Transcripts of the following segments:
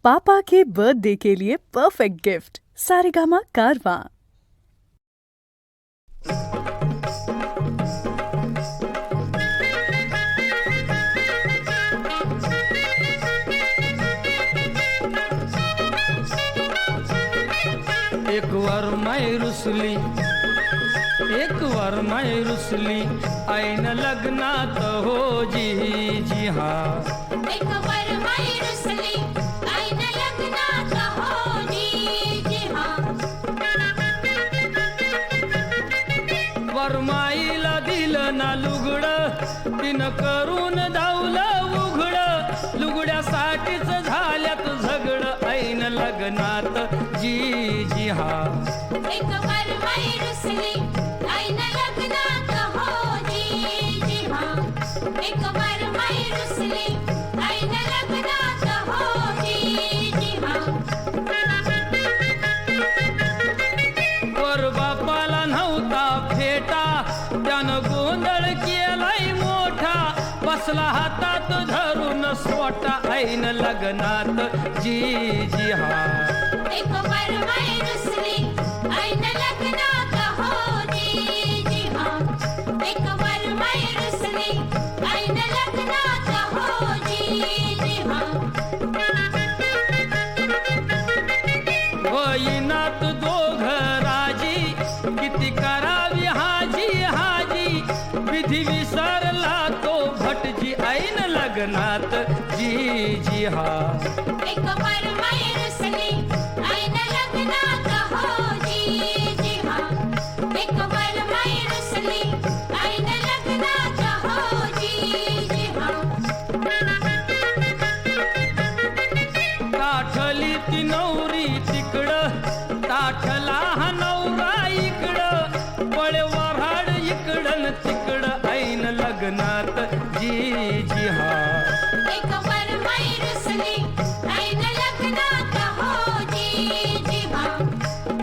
पापा के birthday के लिए perfect gift Saregama कारवां। एक बार मैं रुसली, एक बार मैं रुसली, ऐन लग्नात हो जी हाँ। एक बार मैं रुसली, ऐन लग्नात हो जी हाँ। वरमाईला दिलं ना लुगडं, तिनं करून धावलं उघडं, लुगड्यासाठीच झाल्यात झगडं, ऐन लग्नात जी हाँ। एक बार मैं रुसली, ऐन लग्नात हो जी हाँ। एक बार मैं रुसली, ऐन लग्नात हो जी हाँ। वर बापाला नव्हता फेटा, त्यानं गोंधळ केलाय मोठा, बसला हातात धरून सोटा, ऐन लग्नात जी हाँ। एक बार मैं रुसली, ऐन लग्नात हो जी हाँ। एक बार मैं रुसली, ऐन लग्नात हो जी हाँ। वैनात दोघ राजी, किती करावी हाजी, विधी विसरला तो भटजी, ऐन लग्नात जी हाँ। एक बार मैं रुसली, ऐन लग्नात हो जी हाँ। एक बार मैं रुसली, ऐन लग्नात हो जी हाँ। ताठली ती नवरी तिकडं, ताठला हा नवरा इकडं, पळे वऱ्हाड इकडं तिकडं, ऐन लग्नात जी हाँ। एक बार मैं रुसली, ऐन लग्नात हो जी हाँ।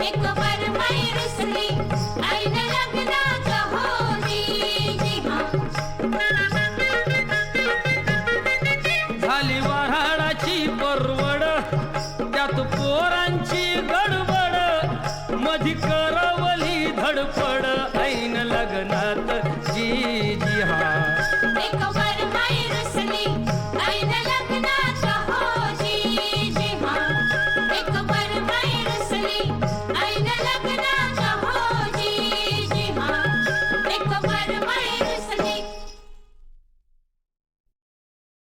एक बार मैं रुसली, ऐन लग्नात हो जी हाँ। झाली वऱ्हाडाची परवड, त्यात पोरांची गडबड, मधी